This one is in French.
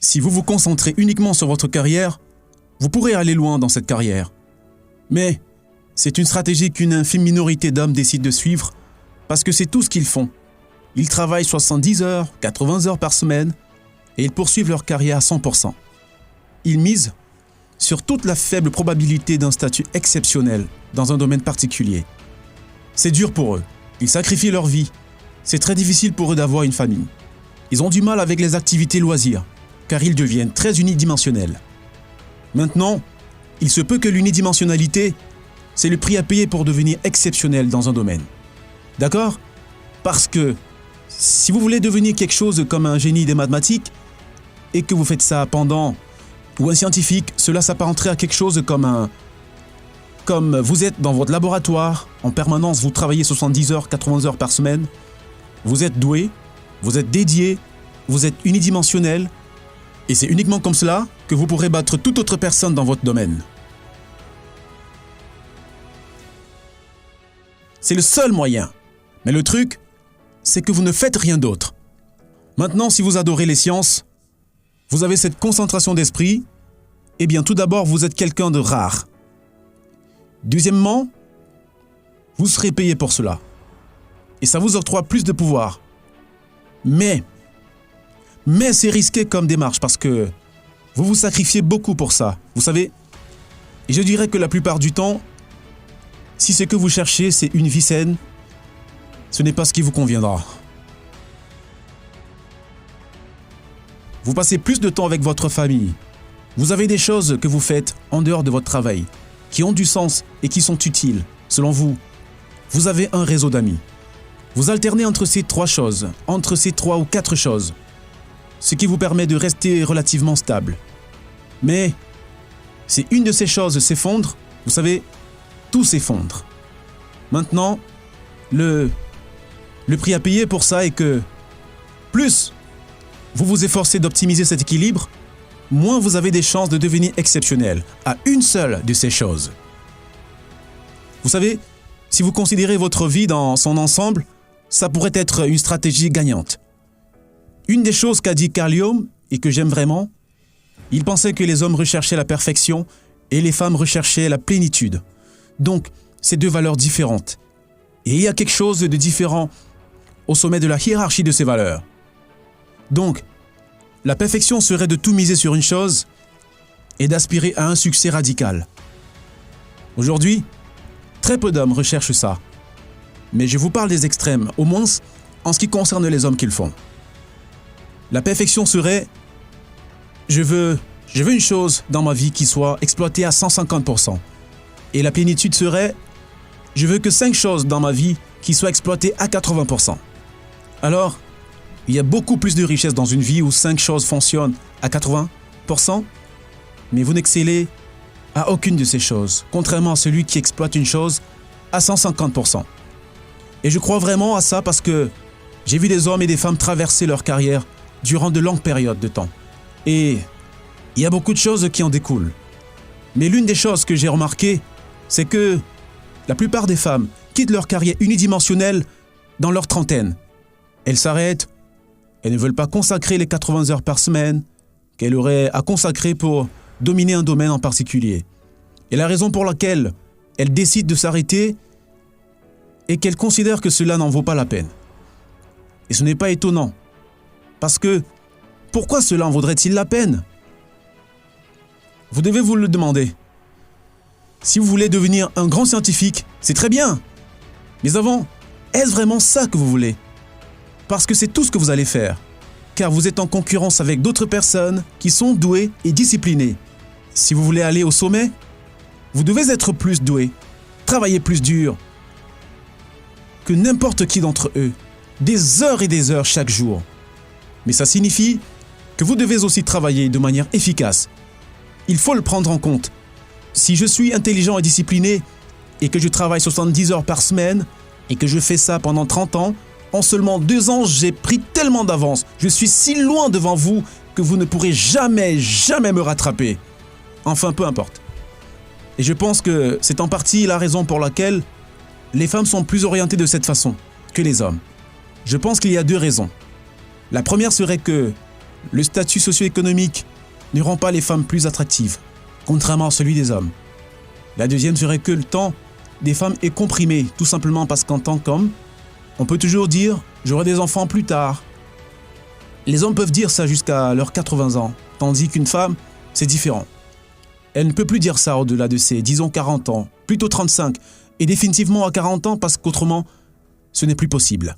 Si vous vous concentrez uniquement sur votre carrière, vous pourrez aller loin dans cette carrière. Mais c'est une stratégie qu'une infime minorité d'hommes décide de suivre parce que c'est tout ce qu'ils font. Ils travaillent 70 heures, 80 heures par semaine et ils poursuivent leur carrière à 100%. Ils misent sur toute la faible probabilité d'un statut exceptionnel dans un domaine particulier. C'est dur pour eux. Ils sacrifient leur vie. C'est très difficile pour eux d'avoir une famille. Ils ont du mal avec les activités loisirs, car ils deviennent très unidimensionnels. Maintenant, il se peut que l'unidimensionnalité, c'est le prix à payer pour devenir exceptionnel dans un domaine. D'accord ? Parce que si vous voulez devenir quelque chose comme un génie des mathématiques et que vous faites ça pendant, ou un scientifique, cela s'apparenterait à quelque chose comme vous êtes dans votre laboratoire, en permanence vous travaillez 70 heures, 80 heures par semaine, vous êtes doué, vous êtes dédié, vous êtes unidimensionnel, et c'est uniquement comme cela que vous pourrez battre toute autre personne dans votre domaine. C'est le seul moyen. Mais le truc, c'est que vous ne faites rien d'autre. Maintenant, si vous adorez les sciences, vous avez cette concentration d'esprit, eh bien tout d'abord, vous êtes quelqu'un de rare. Deuxièmement, vous serez payé pour cela. Et ça vous octroie plus de pouvoir. Mais c'est risqué comme démarche parce que vous vous sacrifiez beaucoup pour ça. Vous savez, et je dirais que la plupart du temps, si ce que vous cherchez, c'est une vie saine, ce n'est pas ce qui vous conviendra. Vous passez plus de temps avec votre famille. Vous avez des choses que vous faites en dehors de votre travail, qui ont du sens et qui sont utiles, selon vous. Vous avez un réseau d'amis. Vous alternez entre ces 3 choses, entre ces 3 ou 4 choses, ce qui vous permet de rester relativement stable. Mais si une de ces choses s'effondre, vous savez, tout s'effondre. Maintenant, le prix à payer pour ça est que plus vous vous efforcez d'optimiser cet équilibre, moins vous avez des chances de devenir exceptionnel à une seule de ces choses. Vous savez, si vous considérez votre vie dans son ensemble, ça pourrait être une stratégie gagnante. Une des choses qu'a dit Carl Jung et que j'aime vraiment, il pensait que les hommes recherchaient la perfection et les femmes recherchaient la plénitude. Donc, c'est 2 valeurs différentes. Et il y a quelque chose de différent au sommet de la hiérarchie de ces valeurs. Donc, la perfection serait de tout miser sur une chose et d'aspirer à un succès radical. Aujourd'hui, très peu d'hommes recherchent ça. Mais je vous parle des extrêmes, au moins en ce qui concerne les hommes qui le font. La perfection serait « je veux une chose dans ma vie qui soit exploitée à 150%. » Et la plénitude serait « je veux que 5 choses dans ma vie qui soient exploitées à 80%. » Alors, il y a beaucoup plus de richesse dans une vie où 5 choses fonctionnent à 80%, mais vous n'excellez à aucune de ces choses, contrairement à celui qui exploite une chose à 150%. Et je crois vraiment à ça parce que j'ai vu des hommes et des femmes traverser leur carrière durant de longues périodes de temps. Et il y a beaucoup de choses qui en découlent. Mais l'une des choses que j'ai remarquées, c'est que la plupart des femmes quittent leur carrière unidimensionnelle dans leur trentaine. Elles s'arrêtent, elles ne veulent pas consacrer les 80 heures par semaine qu'elles auraient à consacrer pour dominer un domaine en particulier. Et la raison pour laquelle elles décident de s'arrêter est qu'elles considèrent que cela n'en vaut pas la peine. Et ce n'est pas étonnant. Parce que, pourquoi cela en vaudrait-il la peine ? Vous devez vous le demander. Si vous voulez devenir un grand scientifique, c'est très bien. Mais avant, est-ce vraiment ça que vous voulez ? Parce que c'est tout ce que vous allez faire. Car vous êtes en concurrence avec d'autres personnes qui sont douées et disciplinées. Si vous voulez aller au sommet, vous devez être plus doué, travailler plus dur que n'importe qui d'entre eux, des heures et des heures chaque jour. Mais ça signifie que vous devez aussi travailler de manière efficace. Il faut le prendre en compte. Si je suis intelligent et discipliné et que je travaille 70 heures par semaine et que je fais ça pendant 30 ans, en seulement 2 ans, j'ai pris tellement d'avance. Je suis si loin devant vous que vous ne pourrez jamais me rattraper. Enfin, peu importe. Et je pense que c'est en partie la raison pour laquelle les femmes sont plus orientées de cette façon que les hommes. Je pense qu'il y a 2 raisons. La première serait que le statut socio-économique ne rend pas les femmes plus attractives, contrairement à celui des hommes. La deuxième serait que le temps des femmes est comprimé, tout simplement parce qu'en tant qu'homme, on peut toujours dire « j'aurai des enfants plus tard ». Les hommes peuvent dire ça jusqu'à leurs 80 ans, tandis qu'une femme, c'est différent. Elle ne peut plus dire ça au-delà de ses, disons, 40 ans, plutôt 35, et définitivement à 40 ans parce qu'autrement, ce n'est plus possible.